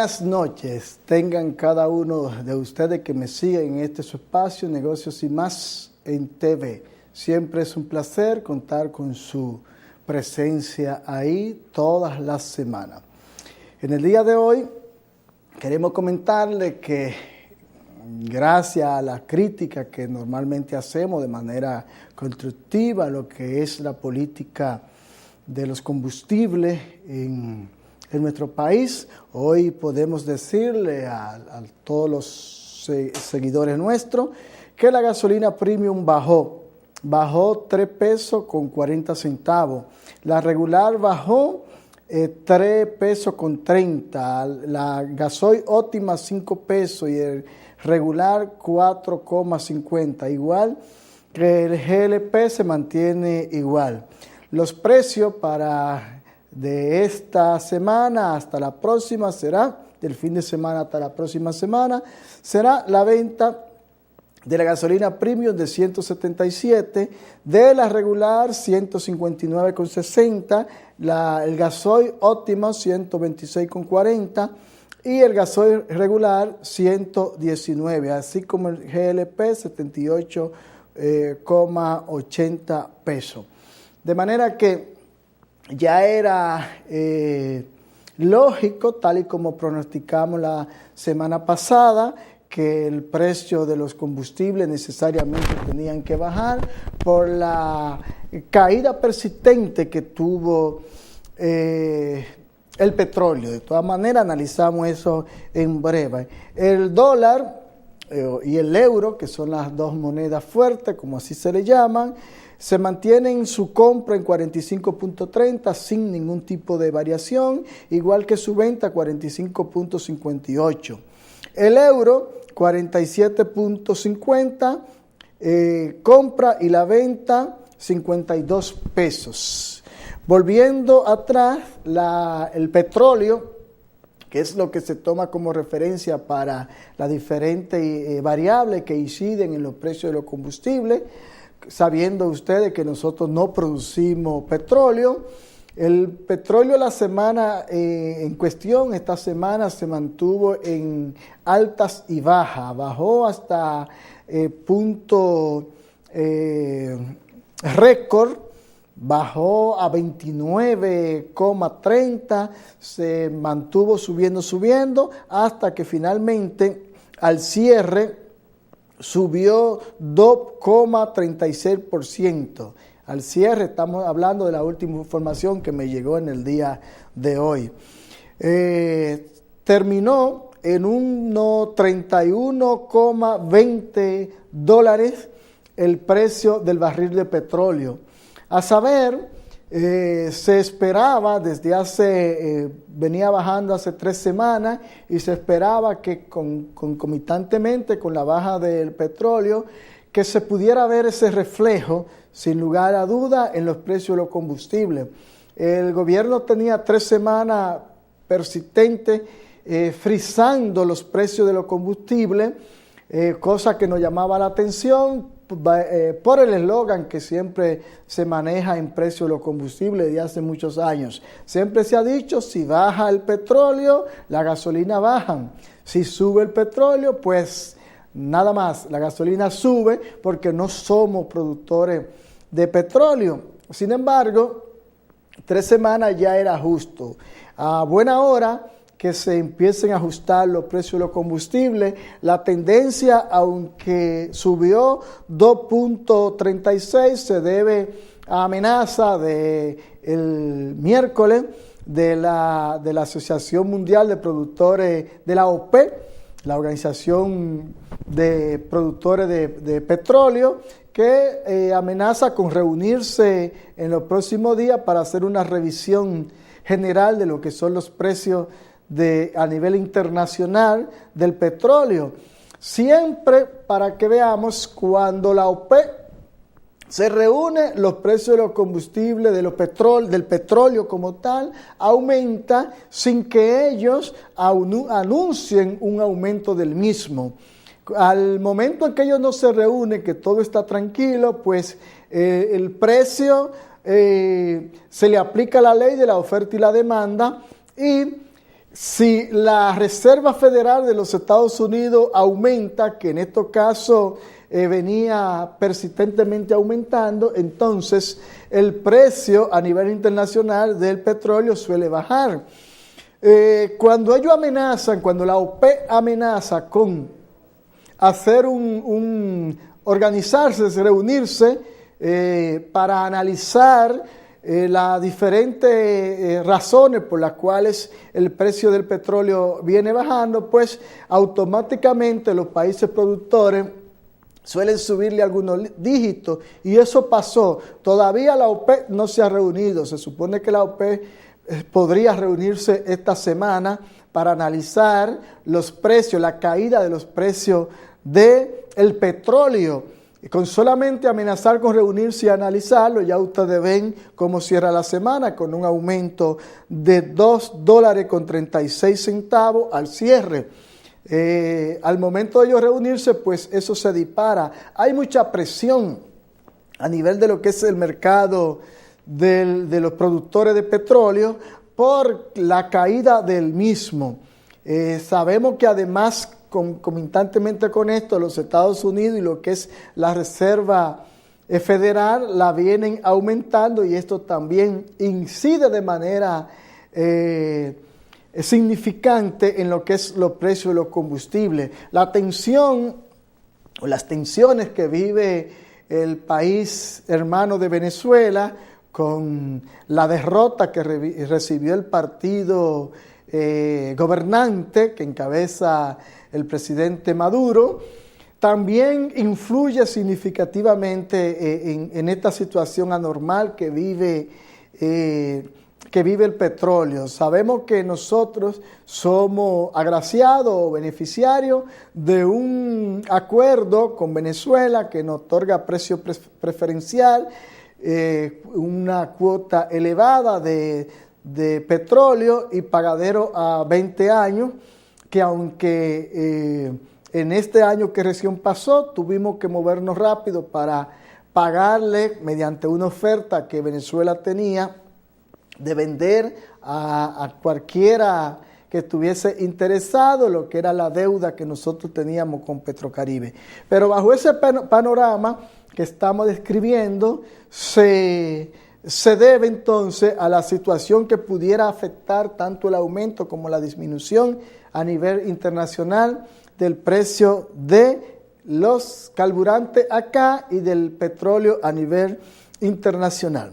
Buenas noches, tengan cada uno de ustedes que me siguen en este su espacio, Negocios y Más en TV. Siempre es un placer contar con su presencia ahí todas las semanas. En el día de hoy queremos comentarle que gracias a la crítica que normalmente hacemos de manera constructiva, lo que es la política de los combustibles en nuestro país, hoy podemos decirle a todos los seguidores nuestros que la gasolina premium bajó 3 pesos con 40 centavos, la regular bajó 3 pesos con 30, la gasoil óptima 5 pesos y el regular 4,50, igual que el GLP se mantiene igual. Los precios de esta semana hasta la próxima del fin de semana hasta la próxima semana, será la venta de la gasolina premium de 177, de la regular 159,60, el gasoil óptimo 126,40 y el gasoil regular 119, así como el GLP 78,80 pesos. De manera que ya era lógico, tal y como pronosticamos la semana pasada, que el precio de los combustibles necesariamente tenían que bajar por la caída persistente que tuvo el petróleo. De todas maneras, analizamos eso en breve. El dólar y el euro, que son las dos monedas fuertes, como así se le llaman, se mantienen su compra en 45.30 sin ningún tipo de variación, igual que su venta 45.58. El euro 47.50, compra y la venta 52 pesos. Volviendo atrás, el petróleo, que es lo que se toma como referencia para las diferentes variables que inciden en los precios de los combustibles, sabiendo ustedes que nosotros no producimos petróleo. El petróleo la semana en cuestión, esta semana se mantuvo en altas y bajas, bajó hasta punto récord, bajó a 29,30, se mantuvo subiendo, hasta que finalmente al cierre subió 2,36%. Al cierre, estamos hablando de la última información que me llegó en el día de hoy. Terminó en unos $31,20 el precio del barril de petróleo. A saber, se esperaba venía bajando hace 3 semanas y se esperaba que concomitantemente con la baja del petróleo, que se pudiera ver ese reflejo, sin lugar a duda, en los precios de los combustibles. El gobierno tenía 3 semanas persistentes frizando los precios de los combustibles, cosa que nos llamaba la atención por el eslogan que siempre se maneja en precios de los combustibles de hace muchos años. Siempre se ha dicho, si baja el petróleo, la gasolina baja. Si sube el petróleo, pues nada más, la gasolina sube porque no somos productores de petróleo. Sin embargo, 3 semanas ya era justo. A buena hora que se empiecen a ajustar los precios de los combustibles. La tendencia, aunque subió 2.36, se debe a amenaza el miércoles de la Asociación Mundial de Productores de la OPEP, la Organización de Productores de Petróleo, que amenaza con reunirse en los próximos días para hacer una revisión general de lo que son los precios a nivel internacional del petróleo. Siempre, para que veamos, cuando la OPEP se reúne, los precios de los combustibles, del petróleo como tal, aumenta sin que ellos anuncien un aumento del mismo. Al momento en que ellos no se reúnen, que todo está tranquilo, pues el precio se le aplica la ley de la oferta y la demanda y si la Reserva Federal de los Estados Unidos aumenta, que en estos casos venía persistentemente aumentando, entonces el precio a nivel internacional del petróleo suele bajar. Cuando ellos amenazan, cuando la OPEP amenaza con hacer organizarse, reunirse para analizar las diferentes razones por las cuales el precio del petróleo viene bajando, pues automáticamente los países productores suelen subirle algunos dígitos, y eso pasó. Todavía la OPEP no se ha reunido. Se supone que la OPEP podría reunirse esta semana para analizar los precios, la caída de los precios del petróleo. Y con solamente amenazar con reunirse y analizarlo, ya ustedes ven cómo cierra la semana, con un aumento de $2.36 al cierre. Al momento de ellos reunirse, pues eso se dispara. Hay mucha presión a nivel de lo que es el mercado de los productores de petróleo por la caída del mismo. Sabemos que además, concomitantemente con esto, los Estados Unidos y lo que es la Reserva Federal la vienen aumentando, y esto también incide de manera significante en lo que es los precios de los combustibles. La tensión o las tensiones que vive el país hermano de Venezuela con la derrota que recibió el partido gobernante que encabeza el presidente Maduro, también influye significativamente en esta situación anormal que vive el petróleo. Sabemos que nosotros somos agraciados o beneficiarios de un acuerdo con Venezuela que nos otorga precio preferencial, una cuota elevada de petróleo y pagadero a 20 años, que aunque en este año que recién pasó tuvimos que movernos rápido para pagarle mediante una oferta que Venezuela tenía de vender a cualquiera que estuviese interesado lo que era la deuda que nosotros teníamos con Petrocaribe. Pero bajo ese panorama que estamos describiendo, se debe entonces a la situación que pudiera afectar tanto el aumento como la disminución a nivel internacional del precio de los carburantes acá y del petróleo a nivel internacional.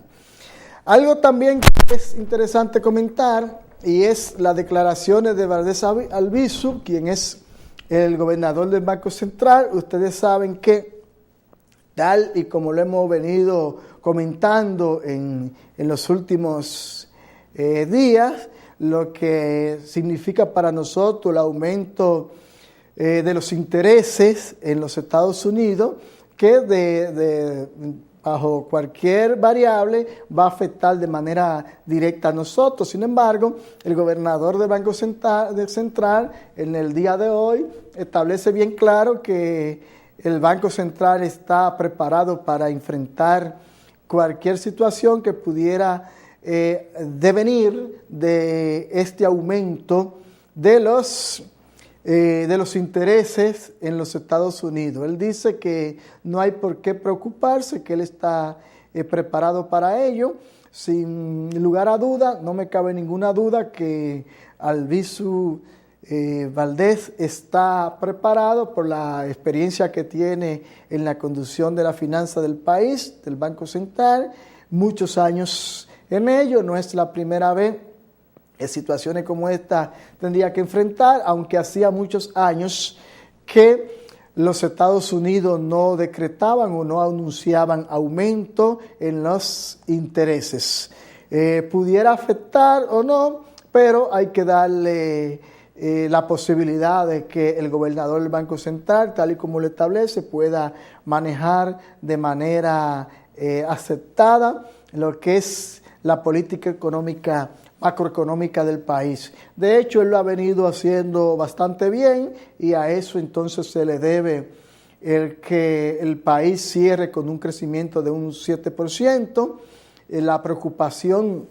Algo también que es interesante comentar, y es las declaraciones de Valdés Albizu, quien es el gobernador del Banco Central. Ustedes saben que, tal y como lo hemos venido comentando en los últimos días, lo que significa para nosotros el aumento de los intereses en los Estados Unidos, que bajo cualquier variable va a afectar de manera directa a nosotros. Sin embargo, el gobernador del Banco Central en el día de hoy establece bien claro que el Banco Central está preparado para enfrentar cualquier situación que pudiera devenir de este aumento de los intereses en los Estados Unidos. Él dice que no hay por qué preocuparse, que él está preparado para ello. Sin lugar a duda, no me cabe ninguna duda que Albizu Valdés está preparado por la experiencia que tiene en la conducción de la finanza del país, del Banco Central, muchos años en ello. No es la primera vez que situaciones como esta tendría que enfrentar, aunque hacía muchos años que los Estados Unidos no decretaban o no anunciaban aumento en los intereses. Pudiera afectar o no, pero hay que darle la posibilidad de que el gobernador del Banco Central, tal y como lo establece, pueda manejar de manera aceptada lo que es la política económica, macroeconómica del país. De hecho, él lo ha venido haciendo bastante bien, y a eso entonces se le debe el que el país cierre con un crecimiento de un 7%. La preocupación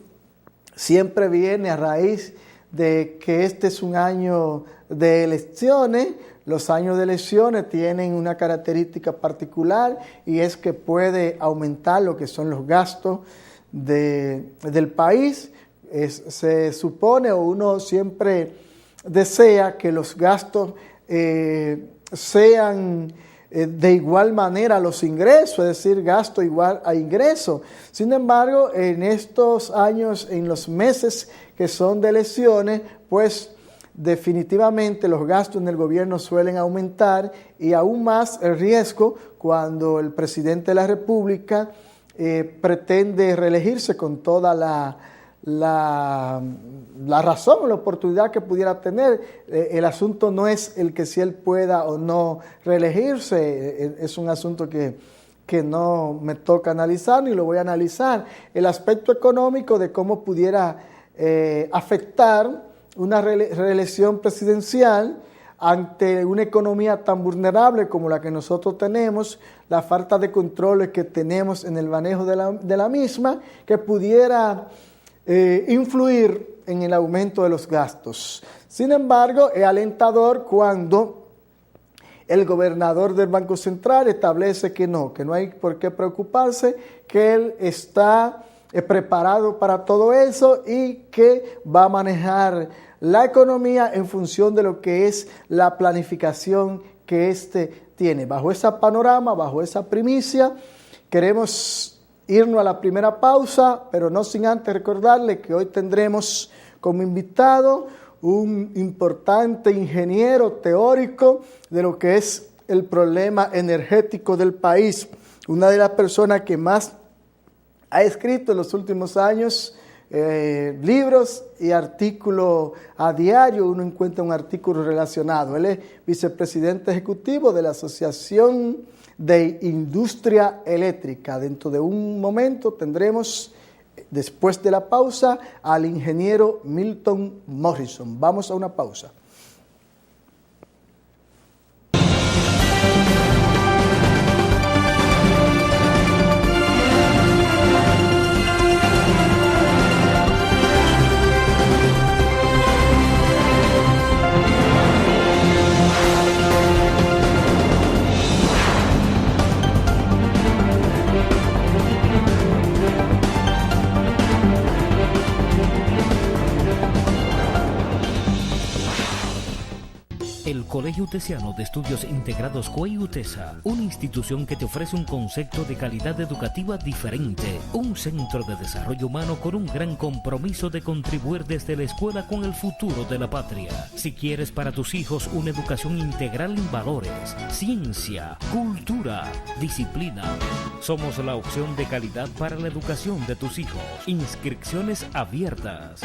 siempre viene a raíz de que este es un año de elecciones. Los años de elecciones tienen una característica particular y es que puede aumentar lo que son los gastos del país. Se supone, o uno siempre desea que los gastos sean de igual manera los ingresos, es decir, gasto igual a ingreso. Sin embargo, en estos años, en los meses que son de elecciones, pues definitivamente los gastos en el gobierno suelen aumentar y aún más el riesgo cuando el presidente de la República pretende reelegirse con toda la razón o la oportunidad que pudiera tener. El asunto no es el que si él pueda o no reelegirse, es un asunto que no me toca analizar ni lo voy a analizar. El aspecto económico de cómo pudiera afectar una reelección presidencial ante una economía tan vulnerable como la que nosotros tenemos, la falta de controles que tenemos en el manejo de la misma, que pudiera influir en el aumento de los gastos. Sin embargo, es alentador cuando el gobernador del Banco Central establece que no hay por qué preocuparse, que él está preparado para todo eso y que va a manejar la economía en función de lo que es la planificación que éste tiene. Bajo ese panorama, bajo esa primicia, queremos irnos a la primera pausa, pero no sin antes recordarle que hoy tendremos como invitado un importante ingeniero teórico de lo que es el problema energético del país. Una de las personas que más ha escrito en los últimos años libros y artículos a diario. Uno encuentra un artículo relacionado. Él es vicepresidente ejecutivo de la Asociación de Industria Eléctrica. Dentro de un momento tendremos, después de la pausa, al ingeniero Milton Morrison. Vamos a una pausa. El Colegio Utesiano de Estudios Integrados COE UTESA, una institución que te ofrece un concepto de calidad educativa diferente, un centro de desarrollo humano con un gran compromiso de contribuir desde la escuela con el futuro de la patria. Si quieres para tus hijos una educación integral en valores, ciencia, cultura, disciplina, somos la opción de calidad para la educación de tus hijos. Inscripciones abiertas.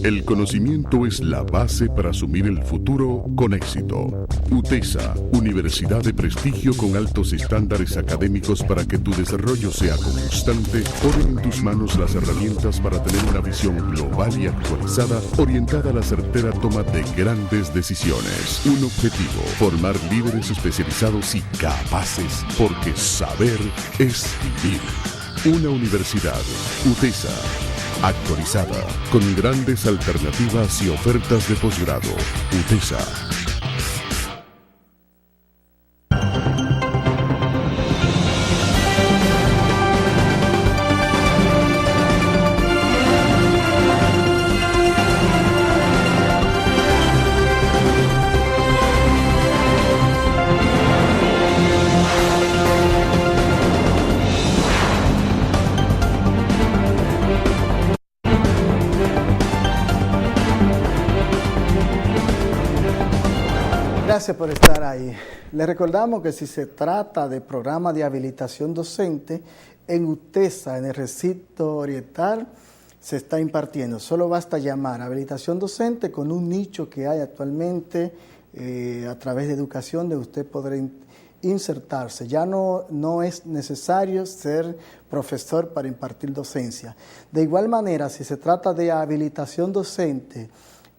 El conocimiento es la base para asumir el futuro con éxito. UTESA, universidad de prestigio con altos estándares académicos para que tu desarrollo sea constante, pone en tus manos las herramientas para tener una visión global y actualizada, orientada a la certera toma de grandes decisiones. Un objetivo, formar líderes especializados y capaces, porque saber es vivir. Una universidad, UTESA, actualizada, con grandes alternativas y ofertas de posgrado. UTESA. Gracias por estar ahí. Les recordamos que si se trata de programa de habilitación docente, en UTESA, en el recinto oriental, se está impartiendo. Solo basta llamar a habilitación docente con un nicho que hay actualmente a través de educación de usted podrá insertarse. Ya no es necesario ser profesor para impartir docencia. De igual manera, si se trata de habilitación docente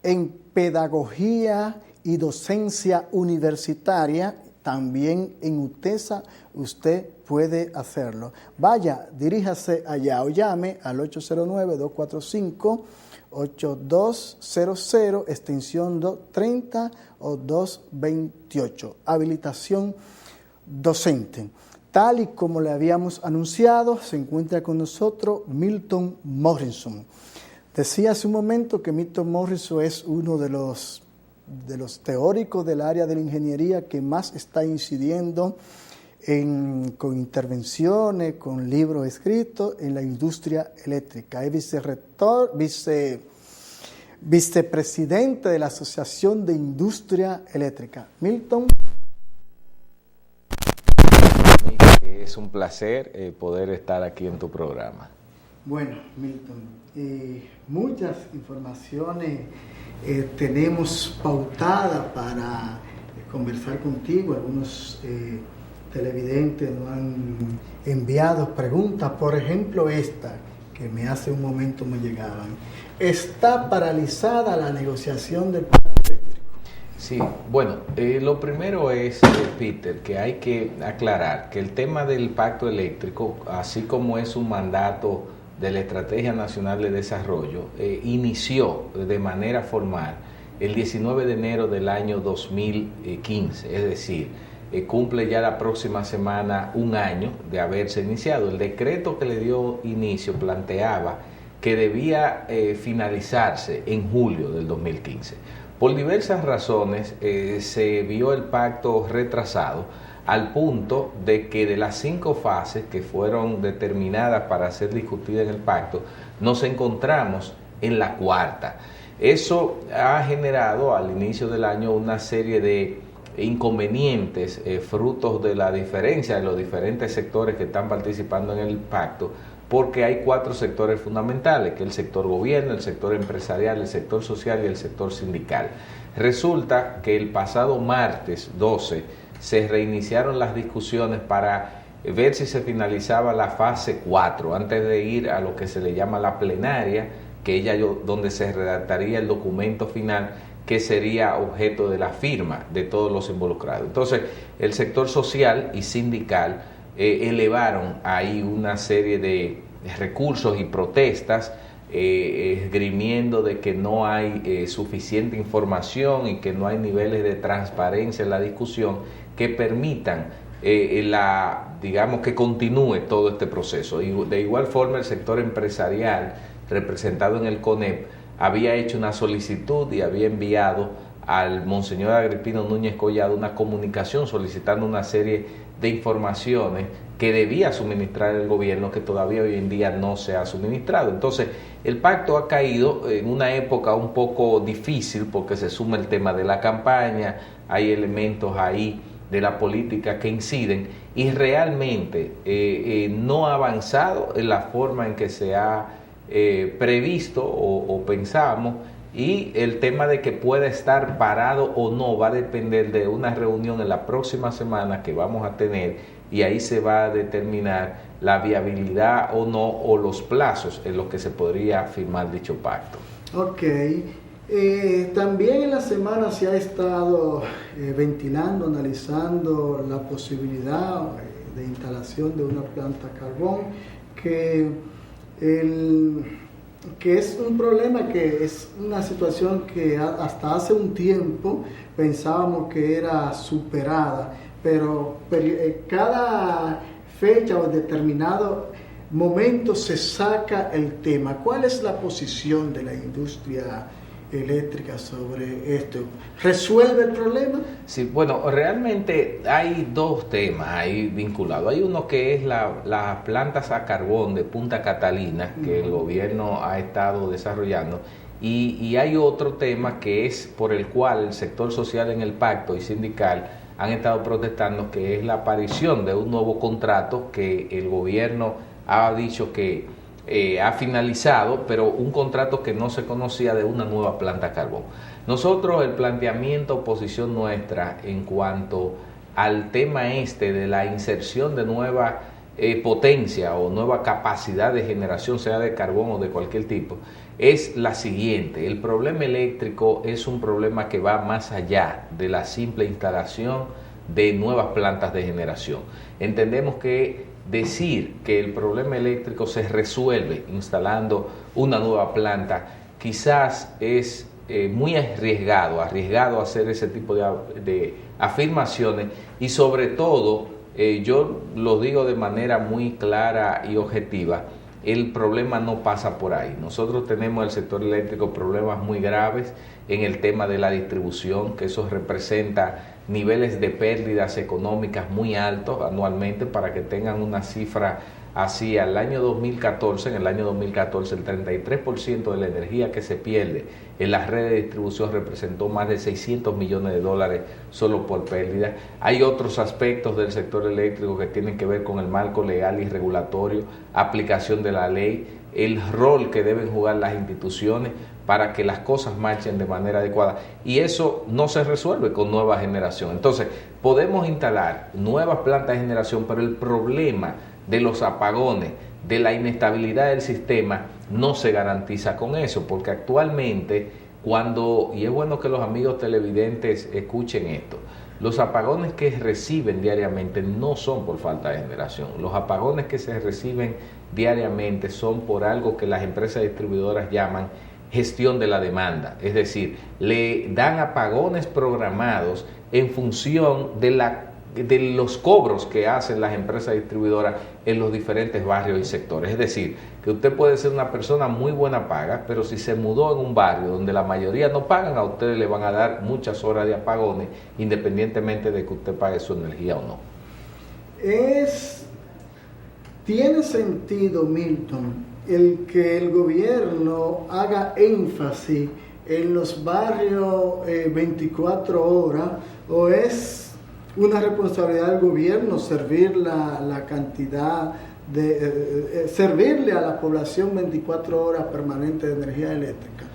en pedagogía y docencia universitaria, también en UTESA usted puede hacerlo. Vaya, diríjase allá o llame al 809-245-8200, extensión 230 o 228. Habilitación docente. Tal y como le habíamos anunciado, se encuentra con nosotros Milton Morrison. Decía hace un momento que Milton Morrison es uno de los teóricos del área de la ingeniería que más está incidiendo con intervenciones, con libros escritos en la industria eléctrica. Es vicepresidente de la Asociación de Industria Eléctrica. Milton. Es un placer poder estar aquí en tu programa. Bueno, Milton, muchas informaciones tenemos pautadas para conversar contigo. Algunos televidentes nos han enviado preguntas, por ejemplo esta, que me hace un momento me llegaban. ¿Está paralizada la negociación del pacto eléctrico? Sí, bueno, lo primero es, Peter, que hay que aclarar que el tema del pacto eléctrico, así como es un mandato de la Estrategia Nacional de Desarrollo, inició de manera formal el 19 de enero del año 2015, es decir, cumple ya la próxima semana un año de haberse iniciado. El decreto que le dio inicio planteaba que debía finalizarse en julio del 2015. Por diversas razones se vio el pacto retrasado al punto de que de las 5 fases que fueron determinadas para ser discutidas en el pacto, nos encontramos en la 4ª. Eso ha generado al inicio del año una serie de inconvenientes, frutos de la diferencia de los diferentes sectores que están participando en el pacto, porque hay 4 sectores fundamentales, que es el sector gobierno, el sector empresarial, el sector social y el sector sindical. Resulta que el pasado martes 12 se reiniciaron las discusiones para ver si se finalizaba la fase 4, antes de ir a lo que se le llama la plenaria, donde se redactaría el documento final, que sería objeto de la firma de todos los involucrados. Entonces, el sector social y sindical elevaron ahí una serie de recursos y protestas, esgrimiendo de que no hay suficiente información y que no hay niveles de transparencia en la discusión que permitan digamos que continúe todo este proceso. Y de igual forma el sector empresarial representado en el CONEP había hecho una solicitud y había enviado al Monseñor Agripino Núñez Collado una comunicación solicitando una serie de informaciones que debía suministrar el gobierno, que todavía hoy en día no se ha suministrado. Entonces, el pacto ha caído en una época un poco difícil porque se suma el tema de la campaña, hay elementos ahí de la política que inciden y realmente no ha avanzado en la forma en que se ha previsto o pensamos, y el tema de que pueda estar parado o no va a depender de una reunión en la próxima semana que vamos a tener, y ahí se va a determinar la viabilidad o no, o los plazos en los que se podría firmar dicho pacto. Ok. También en la semana se ha estado ventilando, analizando la posibilidad de instalación de una planta carbón que es un problema, que es una situación que hasta hace un tiempo pensábamos que era superada, pero cada fecha o determinado momento se saca el tema. ¿Cuál es la posición de la industria eléctrica sobre esto? ¿Resuelve el problema? Sí, bueno, realmente hay 2 temas ahí vinculados. Hay uno que es las plantas a carbón de Punta Catalina, que el gobierno ha estado desarrollando, y hay otro tema que es por el cual el sector social en el pacto y sindical han estado protestando, que es la aparición de un nuevo contrato que el gobierno ha dicho que ha finalizado, pero un contrato que no se conocía de una nueva planta a carbón. Nosotros, el planteamiento, posición nuestra en cuanto al tema de la inserción de nueva potencia o nueva capacidad de generación, sea de carbón o de cualquier tipo, es la siguiente: el problema eléctrico es un problema que va más allá de la simple instalación de nuevas plantas de generación. Entendemos que decir que el problema eléctrico se resuelve instalando una nueva planta quizás es muy arriesgado hacer ese tipo de afirmaciones, y sobre todo, yo lo digo de manera muy clara y objetiva, el problema no pasa por ahí. Nosotros tenemos en el sector eléctrico problemas muy graves en el tema de la distribución, que eso representa niveles de pérdidas económicas muy altos anualmente. Para que tengan una cifra así, en el año 2014, el 33% de la energía que se pierde en las redes de distribución representó más de $600 millones solo por pérdidas. Hay otros aspectos del sector eléctrico que tienen que ver con el marco legal y regulatorio, aplicación de la ley, el rol que deben jugar las instituciones para que las cosas marchen de manera adecuada, y eso no se resuelve con nueva generación. Entonces, podemos instalar nuevas plantas de generación, pero el problema de los apagones, de la inestabilidad del sistema, no se garantiza con eso, porque actualmente y es bueno que los amigos televidentes escuchen esto, los apagones que reciben diariamente no son por falta de generación. Los apagones que se reciben diariamente son por algo que las empresas distribuidoras llaman gestión de la demanda, es decir, le dan apagones programados en función de los cobros que hacen las empresas distribuidoras en los diferentes barrios y sectores. Es decir, que usted puede ser una persona muy buena paga, pero si se mudó en un barrio donde la mayoría no pagan, a ustedes le van a dar muchas horas de apagones, independientemente de que usted pague su energía o no. ¿Tiene sentido, Milton, el que el gobierno haga énfasis en los barrios 24 horas, o es una responsabilidad del gobierno servir la cantidad servirle a la población 24 horas permanente de energía eléctrica?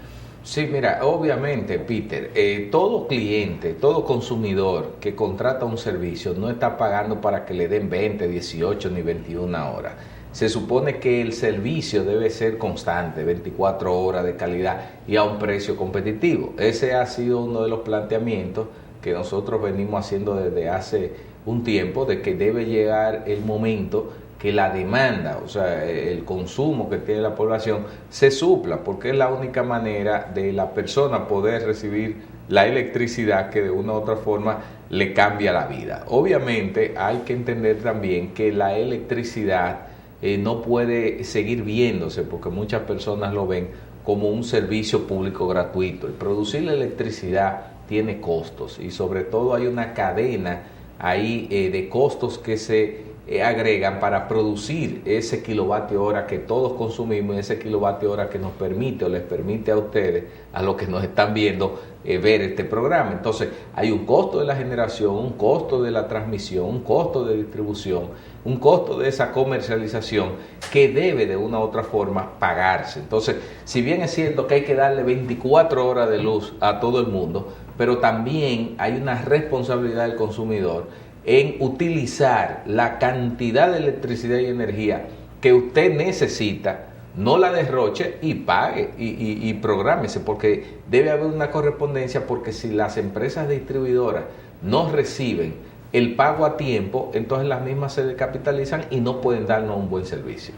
Sí, mira, obviamente, Peter, todo cliente, todo consumidor que contrata un servicio no está pagando para que le den 20, 18 ni 21 horas. Se supone que el servicio debe ser constante, 24 horas de calidad y a un precio competitivo. Ese ha sido uno de los planteamientos que nosotros venimos haciendo desde hace un tiempo, de que debe llegar el momento que la demanda, o sea, el consumo que tiene la población se supla, porque es la única manera de la persona poder recibir la electricidad que de una u otra forma le cambia la vida. Obviamente hay que entender también que la electricidad no puede seguir viéndose, porque muchas personas lo ven como un servicio público gratuito. El producir la electricidad tiene costos, y sobre todo hay una cadena ahí de costos que se agregan para producir ese kilovatio hora que todos consumimos, y ese kilovatio hora que nos permite o les permite a ustedes, a los que nos están viendo, ver este programa. Entonces hay un costo de la generación, un costo de la transmisión, un costo de distribución, un costo de esa comercialización que debe de una u otra forma pagarse. Entonces, si bien es cierto que hay que darle 24 horas de luz a todo el mundo, pero también hay una responsabilidad del consumidor en utilizar la cantidad de electricidad y energía que usted necesita, no la derroche y pague y prográmese, porque debe haber una correspondencia, porque si las empresas distribuidoras no reciben el pago a tiempo, entonces las mismas se descapitalizan y no pueden darnos un buen servicio.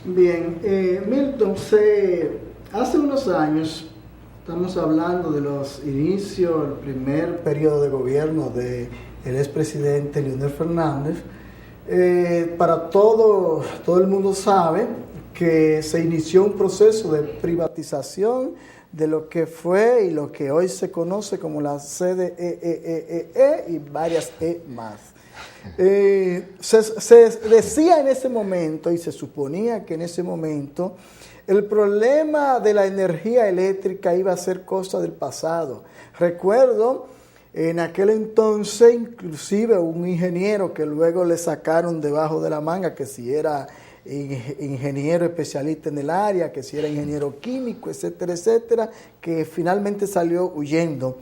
Bien, Milton, hace unos años, estamos hablando de los inicios, el primer periodo de gobierno del expresidente Leonel Fernández, para todo el mundo sabe que se inició un proceso de privatización de lo que fue y lo que hoy se conoce como la CDE y varias E más. Se decía en ese momento, y se suponía que en ese momento, el problema de la energía eléctrica iba a ser cosa del pasado. Recuerdo en aquel entonces, inclusive un ingeniero que luego le sacaron debajo de la manga, que si era ingeniero especialista en el área, que si era ingeniero químico, etcétera, etcétera, que finalmente salió huyendo,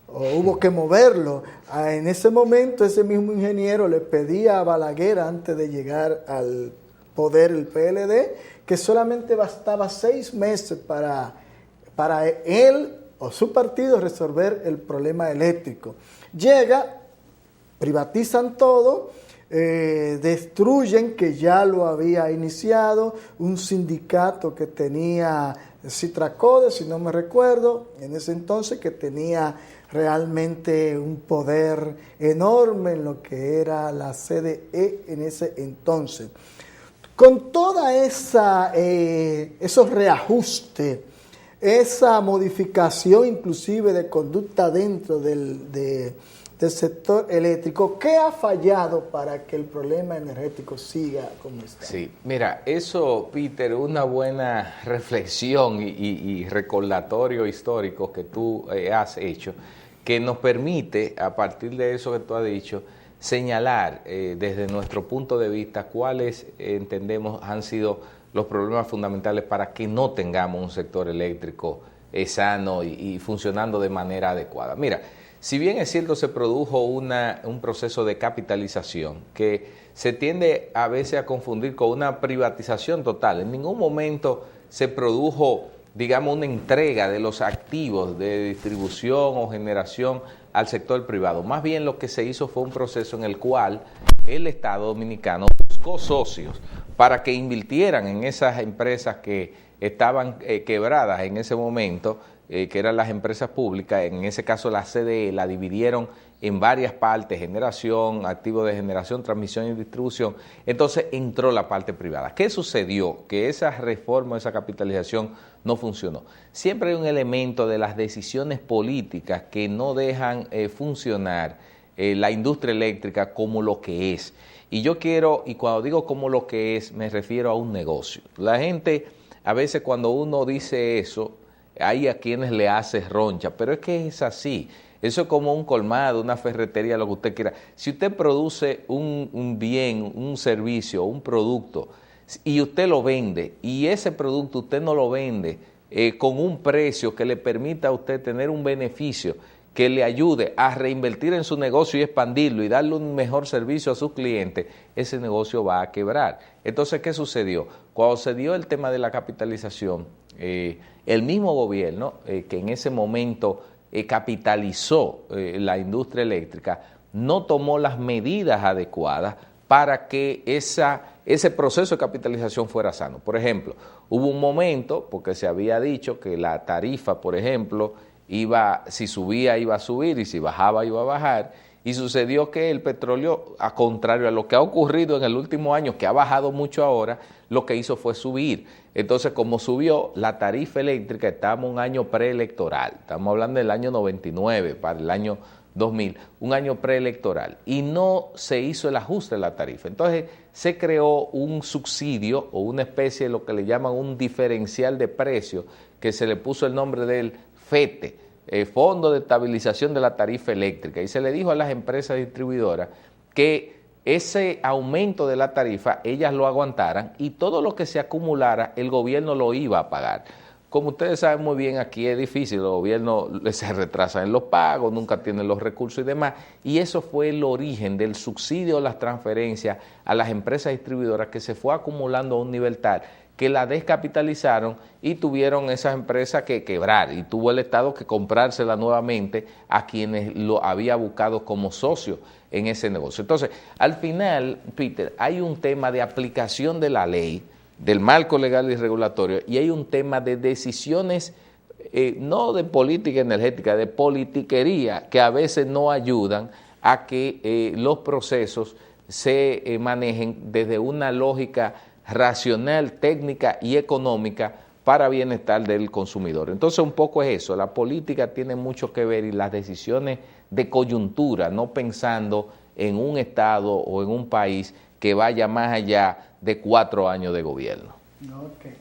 o hubo que moverlo. En ese momento ese mismo ingeniero le pedía a Balaguer, antes de llegar al poder el PLD, que solamente bastaba 6 meses para él o su partido resolver el problema eléctrico. Llega privatizan todo, destruyen, que ya lo había iniciado, un sindicato que tenía Citracode, si no me recuerdo, en ese entonces, que tenía realmente un poder enorme en lo que era la CDE en ese entonces. Con toda esos reajustes, esa modificación inclusive de conducta dentro del sector eléctrico, ¿qué ha fallado para que el problema energético siga como está? Sí, mira, eso, Peter, una buena reflexión y recordatorio histórico que tú has hecho, que nos permite, a partir de eso que tú has dicho, señalar desde nuestro punto de vista cuáles entendemos han sido los problemas fundamentales para que no tengamos un sector eléctrico sano y funcionando de manera adecuada. Mira, si bien es cierto se produjo un proceso de capitalización que se tiende a veces a confundir con una privatización total, en ningún momento se produjo, digamos, una entrega de los activos de distribución o generación al sector privado. Más bien lo que se hizo fue un proceso en el cual el Estado dominicano buscó socios para que invirtieran en esas empresas que estaban quebradas en ese momento, que eran las empresas públicas. En ese caso la CDE la dividieron en varias partes: generación, activos de generación, transmisión y distribución. Entonces entró la parte privada. ¿Qué sucedió? Que esa reforma, esa capitalización no funcionó. Siempre hay un elemento de las decisiones políticas que no dejan funcionar la industria eléctrica como lo que es. Y yo quiero, y cuando digo como lo que es, me refiero a un negocio. La gente, a veces cuando uno dice eso, hay a quienes le hace roncha, pero es que es así. Eso es como un colmado, una ferretería, lo que usted quiera. Si usted produce un bien, un servicio, un producto, y usted lo vende, y ese producto usted no lo vende con un precio que le permita a usted tener un beneficio que le ayude a reinvertir en su negocio y expandirlo y darle un mejor servicio a sus clientes, ese negocio va a quebrar. Entonces, ¿qué sucedió? Cuando se dio el tema de la capitalización, el mismo gobierno que en ese momento capitalizó la industria eléctrica, no tomó las medidas adecuadas para que ese proceso de capitalización fuera sano. Por ejemplo, hubo un momento, porque se había dicho que la tarifa, por ejemplo, si subía iba a subir y si bajaba iba a bajar, y sucedió que el petróleo, a contrario a lo que ha ocurrido en el último año, que ha bajado mucho ahora, lo que hizo fue subir. Entonces, como subió la tarifa eléctrica, estamos en un año preelectoral, estamos hablando del año 99 para el año 2000, un año preelectoral, y no se hizo el ajuste de la tarifa. Entonces, se creó un subsidio o una especie de lo que le llaman un diferencial de precio, que se le puso el nombre del FETE, Fondo de Estabilización de la Tarifa Eléctrica, y se le dijo a las empresas distribuidoras que ese aumento de la tarifa ellas lo aguantaran y todo lo que se acumulara el gobierno lo iba a pagar. Como ustedes saben muy bien, aquí es difícil, los gobiernos se retrasan en los pagos, nunca tienen los recursos y demás, y eso fue el origen del subsidio o las transferencias a las empresas distribuidoras, que se fue acumulando a un nivel tal que la descapitalizaron y tuvieron esas empresas que quebrar, y tuvo el Estado que comprársela nuevamente a quienes lo había buscado como socio en ese negocio. Entonces, al final, Peter, hay un tema de aplicación de la ley, del marco legal y regulatorio, y hay un tema de decisiones, no de política energética, de politiquería, que a veces no ayudan a que los procesos se manejen desde una lógica racional, técnica y económica para bienestar del consumidor. Entonces, un poco es eso, la política tiene mucho que ver, y las decisiones de coyuntura, no pensando en un Estado o en un país que vaya más allá de 4 años de gobierno. Ok,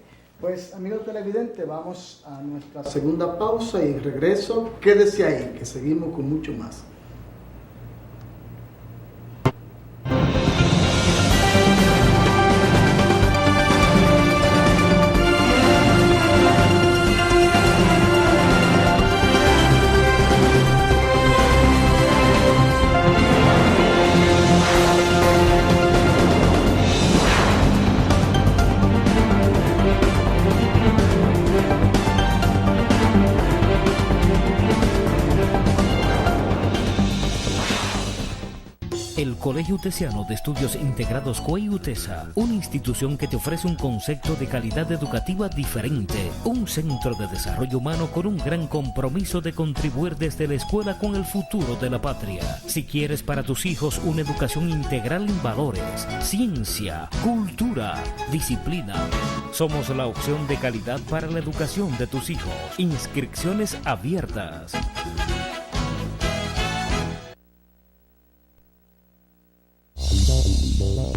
pues amigos televidentes, vamos a nuestra segunda pausa y regreso. Quédese ahí, que seguimos con mucho más. Colegio Utesiano de Estudios Integrados COE UTESA, una institución que te ofrece un concepto de calidad educativa diferente, un centro de desarrollo humano con un gran compromiso de contribuir desde la escuela con el futuro de la patria. Si quieres para tus hijos una educación integral en valores, ciencia, cultura, disciplina, somos la opción de calidad para la educación de tus hijos. Inscripciones abiertas.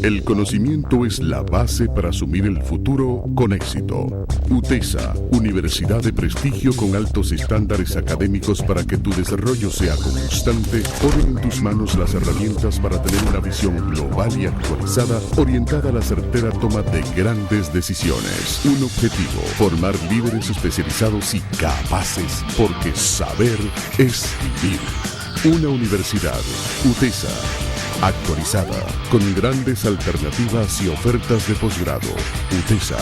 El conocimiento es la base para asumir el futuro con éxito. UTESA, universidad de prestigio con altos estándares académicos para que tu desarrollo sea constante, pone en tus manos las herramientas para tener una visión global y actualizada orientada a la certera toma de grandes decisiones. Un objetivo, formar líderes especializados y capaces, porque saber es vivir. Una universidad, UTESA, actualizada, con grandes alternativas y ofertas de posgrado. UTESA.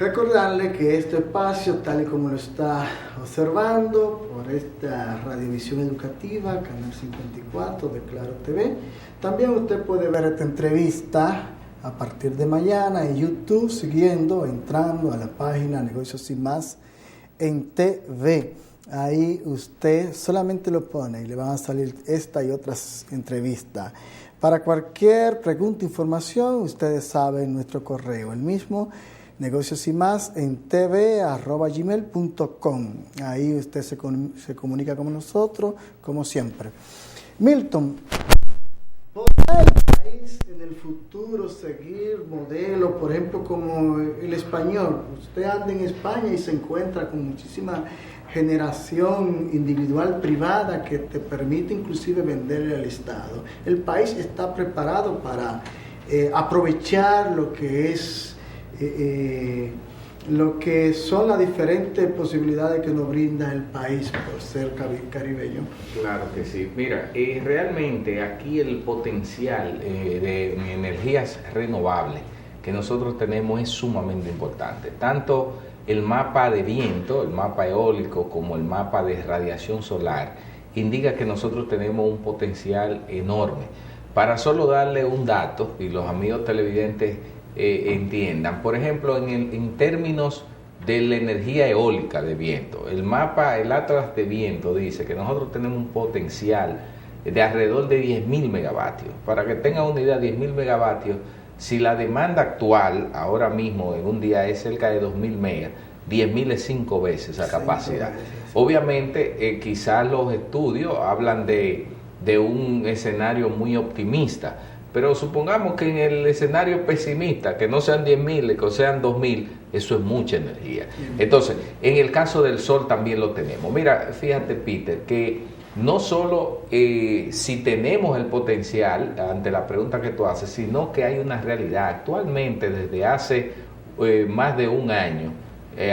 Recordarle que este espacio, tal y como lo está observando por esta radiovisión educativa, Canal 54 de Claro TV, también usted puede ver esta entrevista a partir de mañana en YouTube, entrando a la página Negocios y Más en TV. Ahí usted solamente lo pone y le van a salir esta y otras entrevistas. Para cualquier pregunta, información, ustedes saben nuestro correo, el mismo, Negocios y Más en tv@gmail.com. Ahí usted se comunica con nosotros, como siempre. Milton, ¿podrá el país en el futuro seguir modelos, por ejemplo, como el español? Usted anda en España y se encuentra con muchísima generación individual privada que te permite inclusive venderle al Estado. ¿El país está preparado para aprovechar lo que es lo que son las diferentes posibilidades que nos brinda el país por ser caribeño? Claro que sí. Mira, realmente aquí el potencial de energías renovables que nosotros tenemos es sumamente importante. Tanto el mapa de viento, el mapa eólico, como el mapa de radiación solar, indica que nosotros tenemos un potencial enorme. Para solo darle un dato, y los amigos televidentes entiendan, por ejemplo, en términos de la energía eólica de viento, el Atlas de viento dice que nosotros tenemos un potencial de alrededor de 10.000 megavatios. Para que tengan una idea, 10.000 megavatios, si la demanda actual ahora mismo en un día es cerca de 2.000 megas, 10.000 es 5 veces esa capacidad. Obviamente, quizás los estudios hablan de un escenario muy optimista, pero supongamos que en el escenario pesimista, que no sean 10.000, que sean 2.000, eso es mucha energía. Entonces, en el caso del sol también lo tenemos. Mira, fíjate, Peter, que no solo si tenemos el potencial, ante la pregunta que tú haces, sino que hay una realidad. Actualmente, desde hace más de un año,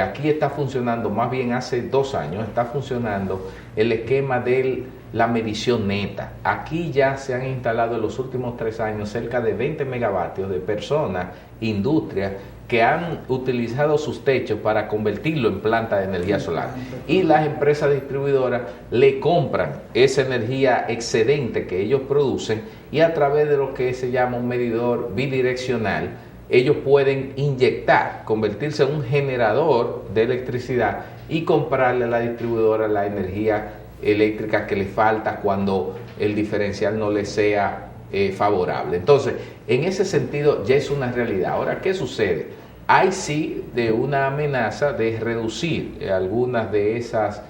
aquí está funcionando, más bien hace 2 años, está funcionando el esquema de la medición neta. Aquí ya se han instalado en los últimos 3 años cerca de 20 megavatios de personas, industrias, que han utilizado sus techos para convertirlo en planta de energía solar. Y las empresas distribuidoras le compran esa energía excedente que ellos producen y a través de lo que se llama un medidor bidireccional, ellos pueden inyectar, convertirse en un generador de electricidad y comprarle a la distribuidora la energía eléctrica que le falta cuando el diferencial no le sea favorable. Entonces, en ese sentido ya es una realidad. Ahora, ¿qué sucede? Hay sí de una amenaza de reducir algunas de esas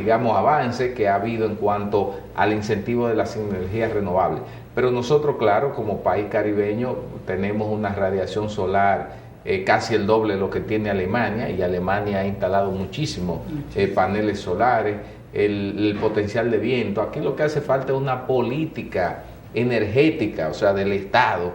avances que ha habido en cuanto al incentivo de las energías renovables. Pero nosotros, claro, como país caribeño, tenemos una radiación solar casi el doble de lo que tiene Alemania, y Alemania ha instalado muchísimos paneles solares, el potencial de viento. Aquí lo que hace falta es una política energética, o sea, del Estado,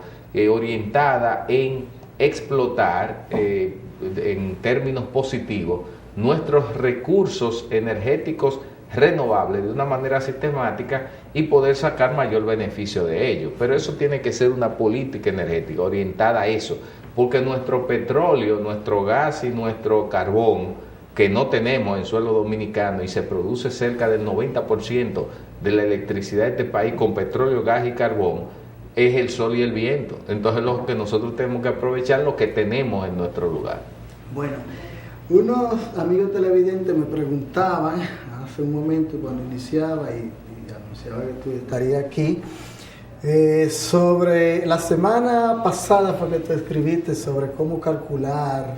orientada en explotar en términos positivos nuestros recursos energéticos renovables de una manera sistemática y poder sacar mayor beneficio de ello. Pero eso tiene que ser una política energética orientada a eso, porque nuestro petróleo, nuestro gas y nuestro carbón, que no tenemos en suelo dominicano y se produce cerca del 90% de la electricidad de este país con petróleo, gas y carbón, es el sol y el viento. Entonces lo que nosotros tenemos que aprovechar lo que tenemos en nuestro lugar. Bueno, unos amigos televidentes me preguntaban hace un momento cuando iniciaba y anunciaba que tú estarías aquí, sobre la semana pasada fue que tú escribiste sobre cómo calcular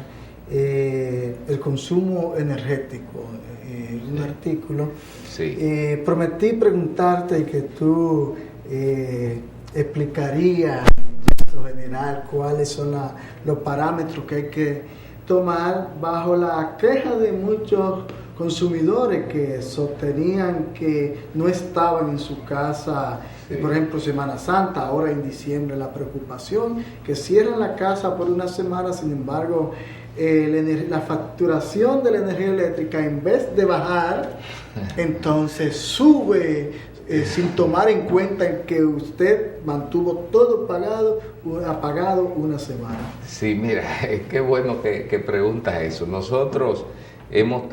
el consumo energético, un artículo. Sí. Prometí preguntarte que tú explicarías en general cuáles son los parámetros que hay que tomar bajo la queja de muchos consumidores que sostenían que no estaban en su casa, por ejemplo, Semana Santa, ahora en diciembre la preocupación, que cierran la casa por una semana, sin embargo, la facturación de la energía eléctrica, en vez de bajar, entonces sube, sin tomar en cuenta que usted mantuvo todo apagado una semana. Sí, mira, qué bueno que preguntas eso. Nosotros hemos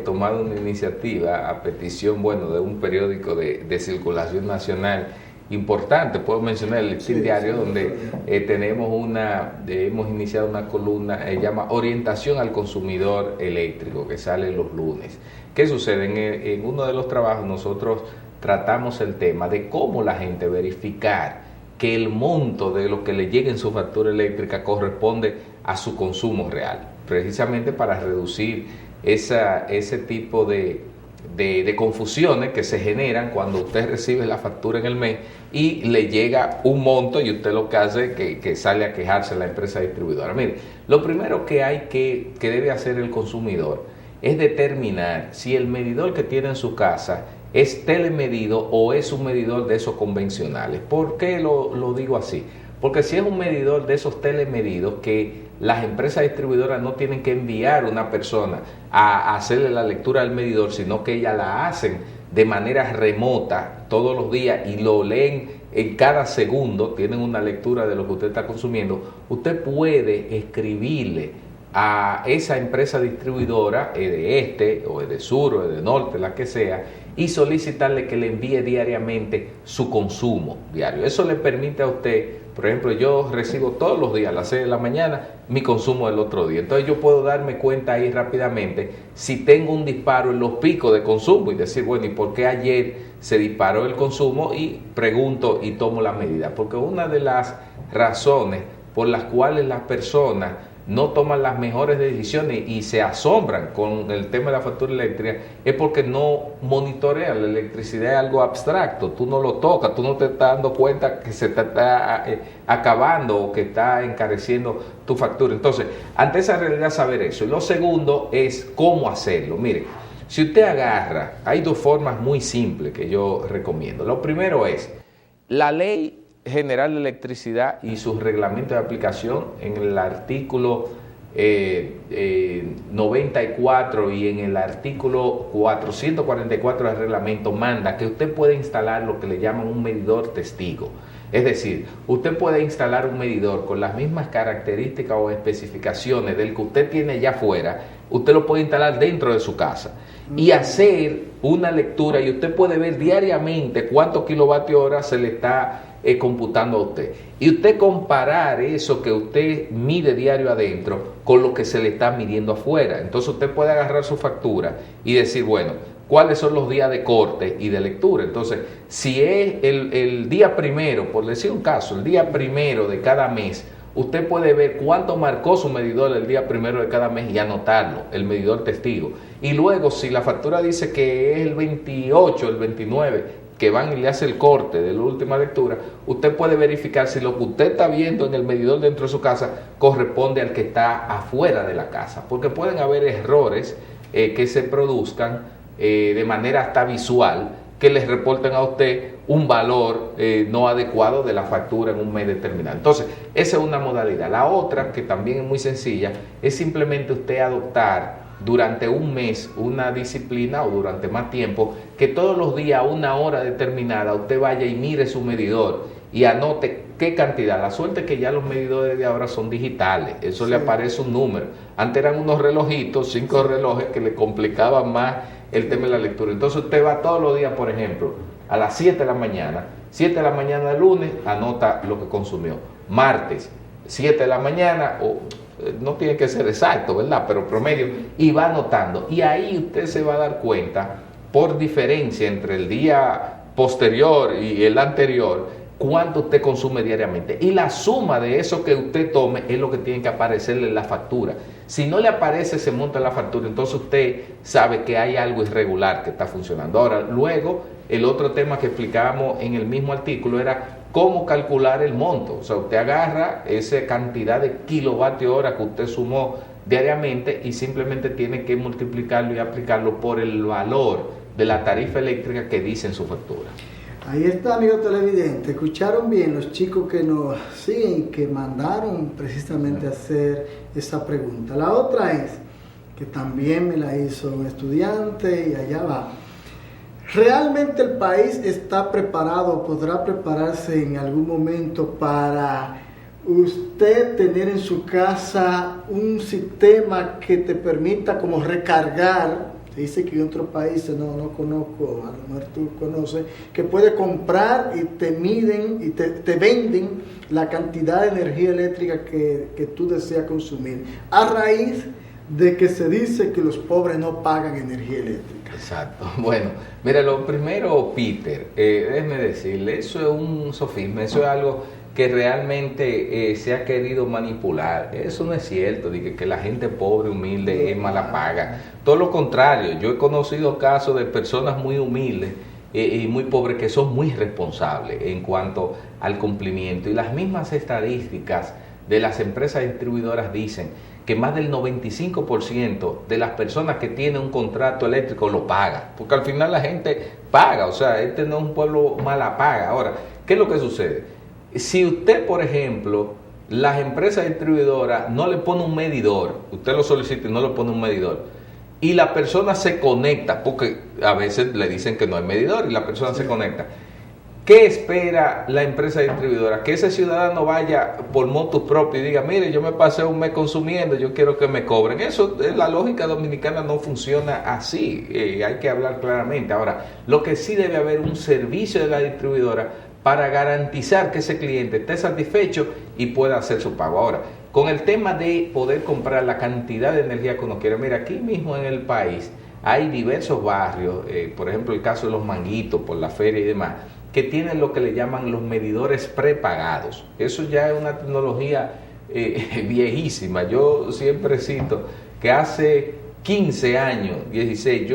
tomado una iniciativa a petición, de un periódico de circulación nacional importante, puedo mencionar el Listín Diario, donde hemos iniciado una columna, llama Orientación al Consumidor Eléctrico, que sale los lunes. ¿Qué sucede? En uno de los trabajos nosotros tratamos el tema de cómo la gente verificar que el monto de lo que le llegue en su factura eléctrica corresponde a su consumo real, precisamente para reducir ese tipo de confusiones que se generan cuando usted recibe la factura en el mes y le llega un monto y usted lo que hace es que sale a quejarse a la empresa distribuidora. Mire, lo primero que debe hacer el consumidor es determinar si el medidor que tiene en su casa es telemedido o es un medidor de esos convencionales. ¿Por qué lo digo así? Porque si es un medidor de esos telemedidos que las empresas distribuidoras no tienen que enviar a una persona a hacerle la lectura del medidor, sino que ellas la hacen de manera remota todos los días y lo leen en cada segundo, tienen una lectura de lo que usted está consumiendo, usted puede escribirle a esa empresa distribuidora, de este o de sur o de norte, la que sea, y solicitarle que le envíe diariamente su consumo diario. Eso le permite a usted, por ejemplo, yo recibo todos los días a las 6 de la mañana mi consumo del otro día. Entonces yo puedo darme cuenta ahí rápidamente si tengo un disparo en los picos de consumo y decir, bueno, ¿y por qué ayer se disparó el consumo? Y pregunto y tomo la medida. Porque una de las razones por las cuales las personas no toman las mejores decisiones y se asombran con el tema de la factura eléctrica es porque no monitorean. La electricidad es algo abstracto, tú no lo tocas, tú no te estás dando cuenta que se te está acabando o que está encareciendo tu factura. Entonces, ante esa realidad, saber eso. Y lo segundo es cómo hacerlo. Mire, si usted agarra, hay dos formas muy simples que yo recomiendo. Lo primero es la ley General de Electricidad y sus reglamentos de aplicación. En el artículo 94 y en el artículo 444 del reglamento manda que usted puede instalar lo que le llaman un medidor testigo. Es decir, usted puede instalar un medidor con las mismas características o especificaciones del que usted tiene allá afuera, usted lo puede instalar dentro de su casa y hacer una lectura, y usted puede ver diariamente cuántos kilovatios hora se le está computando a usted. Y usted comparar eso que usted mide diario adentro con lo que se le está midiendo afuera. Entonces usted puede agarrar su factura y decir, bueno, ¿cuáles son los días de corte y de lectura? Entonces, si es el día primero, por decir un caso, el día primero de cada mes, usted puede ver cuánto marcó su medidor el día primero de cada mes y anotarlo, el medidor testigo. Y luego, si la factura dice que es el 28, el 29, que van y le hace el corte de la última lectura, usted puede verificar si lo que usted está viendo en el medidor dentro de su casa corresponde al que está afuera de la casa, porque pueden haber errores que se produzcan de manera hasta visual que les reporten a usted un valor no adecuado de la factura en un mes determinado. Entonces, esa es una modalidad. La otra, que también es muy sencilla, es simplemente usted adoptar durante un mes una disciplina o durante más tiempo, que todos los días a una hora determinada usted vaya y mire su medidor y anote qué cantidad. La suerte es que ya los medidores de ahora son digitales, eso sí. Le aparece un número. Antes eran unos relojitos, 5 relojes que le complicaban más el tema de la lectura. Entonces usted va todos los días, por ejemplo, a las 7 de la mañana, 7 de la mañana del lunes, anota lo que consumió. Martes, 7 de la mañana, o no tiene que ser exacto, ¿verdad? Pero promedio, y va anotando. Y ahí usted se va a dar cuenta, por diferencia entre el día posterior y el anterior, cuánto usted consume diariamente. Y la suma de eso que usted tome es lo que tiene que aparecerle en la factura. Si no le aparece, se monta en la factura, entonces usted sabe que hay algo irregular que está funcionando. Ahora, luego, el otro tema que explicábamos en el mismo artículo era cómo calcular el monto. O sea, usted agarra esa cantidad de kilovatio hora que usted sumó diariamente y simplemente tiene que multiplicarlo y aplicarlo por el valor de la tarifa eléctrica que dice en su factura. Ahí está, amigo televidente. Escucharon bien los chicos que nos siguen, que mandaron precisamente a hacer esa pregunta. La otra es, que también me la hizo un estudiante y allá va. ¿Realmente el país está preparado, podrá prepararse en algún momento para usted tener en su casa un sistema que te permita como recargar? Dice que en otros países, no conozco, a lo mejor tú conoces, que puede comprar y te miden y te venden la cantidad de energía eléctrica que tú deseas consumir, a raíz de que se dice que los pobres no pagan energía eléctrica. Exacto. Bueno, mira, lo primero, Peter, déjeme decirle, eso es un sofisma, eso es algo que realmente se ha querido manipular. Eso no es cierto, de que la gente pobre, humilde, es mala paga. Todo lo contrario, yo he conocido casos de personas muy humildes y muy pobres que son muy responsables en cuanto al cumplimiento. Y las mismas estadísticas de las empresas distribuidoras dicen que más del 95% de las personas que tienen un contrato eléctrico lo paga, porque al final la gente paga, o sea, este no es un pueblo mala paga. Ahora, ¿qué es lo que sucede? Si usted, por ejemplo, las empresas distribuidoras no le pone un medidor, usted lo solicita y no le pone un medidor, y la persona se conecta, porque a veces le dicen que no hay medidor y la persona se conecta, ¿qué espera la empresa distribuidora? Que ese ciudadano vaya por motu propio y diga, mire, yo me pasé un mes consumiendo, yo quiero que me cobren. Eso, la lógica dominicana no funciona así, hay que hablar claramente. Ahora, lo que sí debe haber un servicio de la distribuidora para garantizar que ese cliente esté satisfecho y pueda hacer su pago. Ahora, con el tema de poder comprar la cantidad de energía que uno quiera, mira, aquí mismo en el país hay diversos barrios, por ejemplo el caso de Los Manguitos, por la feria y demás, que tienen lo que le llaman los medidores prepagados. Eso ya es una tecnología viejísima. Yo siempre cito que hace 15 años, 16,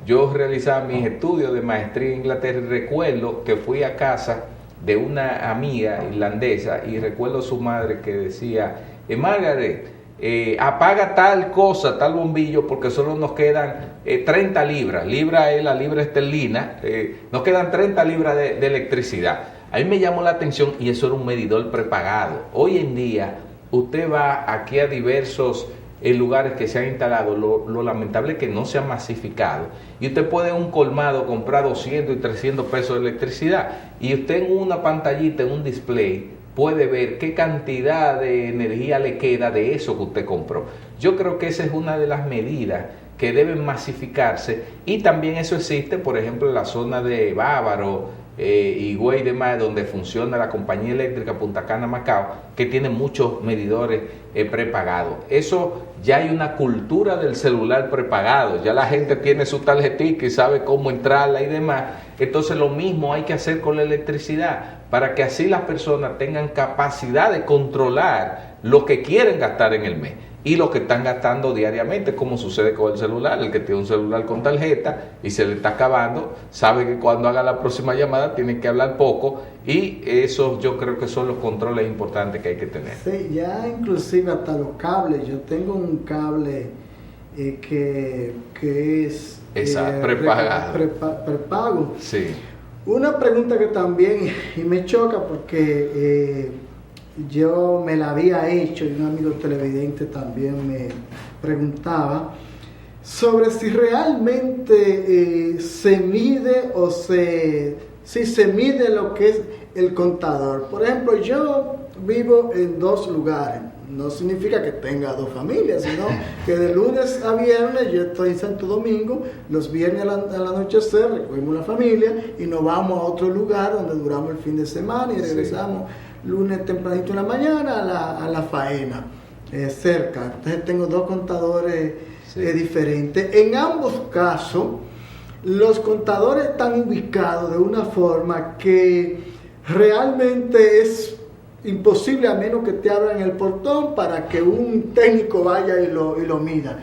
yo realizaba mis estudios de maestría en Inglaterra y recuerdo que fui a casa de una amiga irlandesa y recuerdo su madre que decía, Margaret, apaga tal cosa, tal bombillo, porque solo nos quedan 30 libras. Libra es la libra esterlina, nos quedan 30 libras de electricidad. A mí me llamó la atención y eso era un medidor prepagado. Hoy en día usted va aquí a diversos lugares que se han instalado, lo lamentable es que no se ha masificado, y usted puede en un colmado comprar 200 y 300 pesos de electricidad y usted en una pantallita, en un display, puede ver qué cantidad de energía le queda de eso que usted compró. Yo creo que esa es una de las medidas que deben masificarse, y también eso existe, por ejemplo, en la zona de Bávaro, Higüey y demás, donde funciona la compañía eléctrica Punta Cana Macao, que tiene muchos medidores prepagados. Eso ya hay una cultura del celular prepagado, ya la gente tiene su tarjetita y sabe cómo entrarla y demás. Entonces lo mismo hay que hacer con la electricidad, para que así las personas tengan capacidad de controlar lo que quieren gastar en el mes y lo que están gastando diariamente, como sucede con el celular. El que tiene un celular con tarjeta y se le está acabando, sabe que cuando haga la próxima llamada tiene que hablar poco, y eso yo creo que son los controles importantes que hay que tener. Sí, ya inclusive hasta los cables. Yo tengo un cable que es prepago. Sí. Una pregunta que también y me choca porque yo me la había hecho y un amigo televidente también me preguntaba sobre si realmente se mide si se mide lo que es el contador. Por ejemplo, yo vivo en 2 lugares. No significa que tenga 2 familias, sino que de lunes a viernes yo estoy en Santo Domingo, los viernes al anochecer recogemos la familia y nos vamos a otro lugar donde duramos el fin de semana y regresamos lunes tempranito en la mañana a la faena, cerca. Entonces tengo 2 contadores diferentes. En ambos casos, los contadores están ubicados de una forma que realmente es imposible a menos que te abran el portón para que un técnico vaya y lo mida.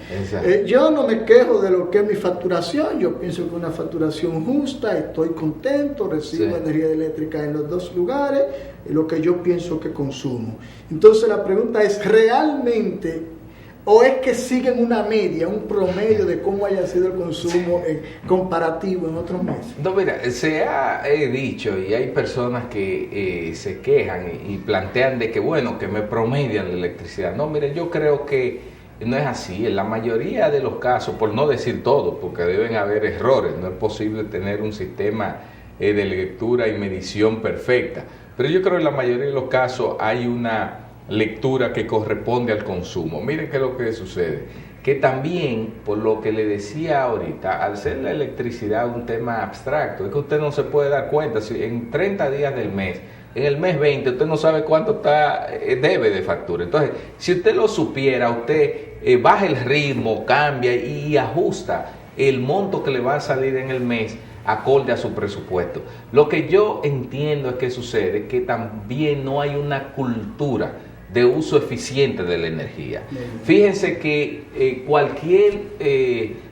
Yo no me quejo de lo que es mi facturación, yo pienso que es una facturación justa, estoy contento, recibo energía eléctrica en los 2 lugares, lo que yo pienso que consumo. Entonces la pregunta es, ¿realmente o es que siguen una media, un promedio de cómo haya sido el consumo comparativo en otros meses? No, mira, se ha dicho y hay personas que se quejan y plantean de que, bueno, que me promedian la electricidad. No, mire, yo creo que no es así. En la mayoría de los casos, por no decir todo, porque deben haber errores, no es posible tener un sistema de lectura y medición perfecta. Pero yo creo que en la mayoría de los casos hay una lectura que corresponde al consumo. Miren qué es lo que sucede, que también, por lo que le decía ahorita, al ser la electricidad un tema abstracto, es que usted no se puede dar cuenta, si en 30 días del mes, en el mes 20, usted no sabe cuánto debe de factura. Entonces, si usted lo supiera, usted baja el ritmo, cambia y ajusta el monto que le va a salir en el mes acorde a su presupuesto. Lo que yo entiendo es que sucede que también no hay una cultura de uso eficiente de la energía. Fíjense que cualquier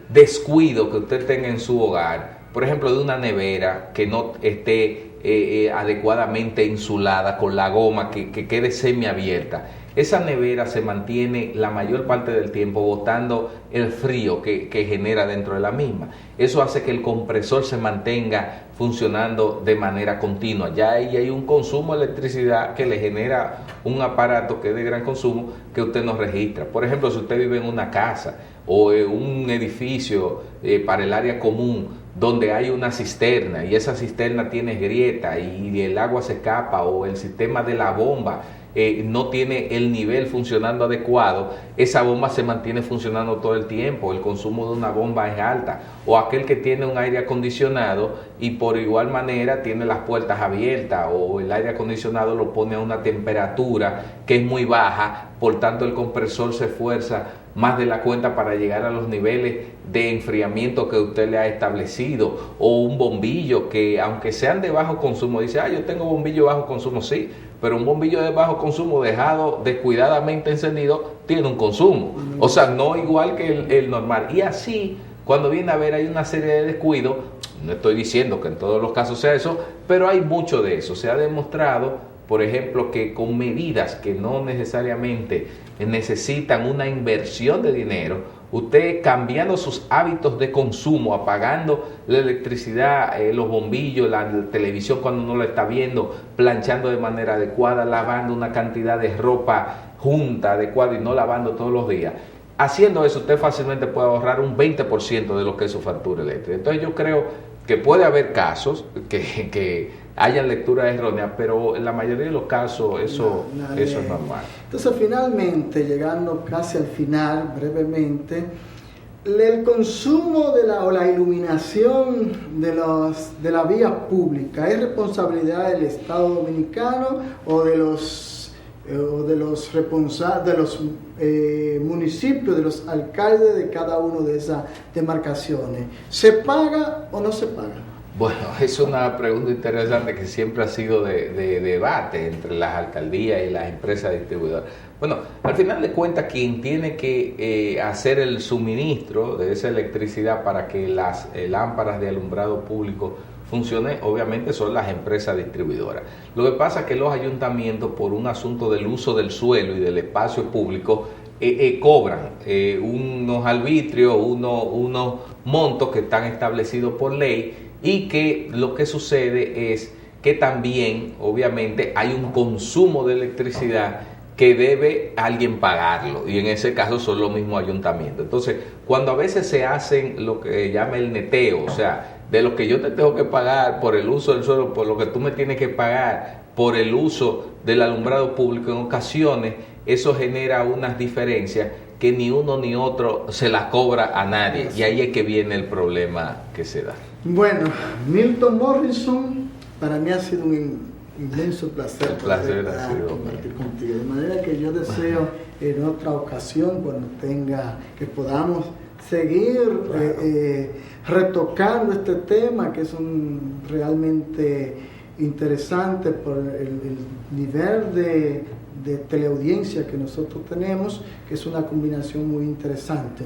descuido que usted tenga en su hogar, por ejemplo de una nevera que no esté adecuadamente insulada, con la goma que quede semiabierta, esa nevera se mantiene la mayor parte del tiempo botando el frío que genera dentro de la misma. Eso hace que el compresor se mantenga funcionando de manera continua. Ya ahí hay un consumo de electricidad que le genera un aparato que es de gran consumo que usted no registra. Por ejemplo, si usted vive en una casa o en un edificio para el área común donde hay una cisterna y esa cisterna tiene grieta y el agua se escapa, o el sistema de la bomba no tiene el nivel funcionando adecuado, esa bomba se mantiene funcionando todo el tiempo, el consumo de una bomba es alta. O aquel que tiene un aire acondicionado y por igual manera tiene las puertas abiertas, o el aire acondicionado lo pone a una temperatura que es muy baja, por tanto el compresor se esfuerza más de la cuenta para llegar a los niveles de enfriamiento que usted le ha establecido. O un bombillo que, aunque sean de bajo consumo, dice, yo tengo bombillo de bajo consumo, sí, pero un bombillo de bajo consumo dejado descuidadamente encendido tiene un consumo, o sea, no igual que el normal. Y así, cuando viene a ver, hay una serie de descuidos. No estoy diciendo que en todos los casos sea eso, pero hay mucho de eso. Se ha demostrado, por ejemplo, que con medidas que no necesariamente necesitan una inversión de dinero, usted cambiando sus hábitos de consumo, apagando la electricidad, los bombillos, la televisión cuando no la está viendo, planchando de manera adecuada, lavando una cantidad de ropa junta, adecuada y no lavando todos los días. Haciendo eso, usted fácilmente puede ahorrar un 20% de lo que es su factura eléctrica. Entonces yo creo que puede haber casos que hayan lecturas erróneas, pero en la mayoría de los casos eso es normal. Entonces, finalmente, llegando casi al final, brevemente, el consumo o la iluminación de la vía pública, ¿es responsabilidad del Estado Dominicano o de los responsables, de los municipios, de los alcaldes de cada una de esas demarcaciones? ¿Se paga o no se paga? Bueno, es una pregunta interesante que siempre ha sido de debate entre las alcaldías y las empresas distribuidoras. Bueno, al final de cuentas, quien tiene que hacer el suministro de esa electricidad para que las lámparas de alumbrado público funcionen, obviamente son las empresas distribuidoras. Lo que pasa es que los ayuntamientos, por un asunto del uso del suelo y del espacio público, cobran unos arbitrios, unos montos que están establecidos por ley, y que lo que sucede es que también obviamente hay un consumo de electricidad que debe alguien pagarlo, y en ese caso son los mismos ayuntamientos. Entonces, cuando a veces se hacen lo que llama el neteo, o sea, de lo que yo te tengo que pagar por el uso del suelo, por lo que tú me tienes que pagar por el uso del alumbrado público, en ocasiones eso genera unas diferencias que ni uno ni otro se la cobra a nadie, y ahí es que viene el problema que se da. Bueno, Milton Morrison, para mí ha sido un inmenso placer poder compartir contigo. De manera que yo deseo en otra ocasión, cuando que podamos seguir retocando este tema, que es realmente interesante por el nivel de teleaudiencia que nosotros tenemos, que es una combinación muy interesante.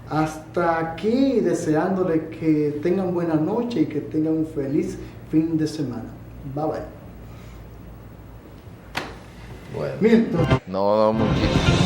Hasta aquí, deseándole que tengan buena noche y que tengan un feliz fin de semana. Bye bye. Bueno. Milton. No, muchísimo.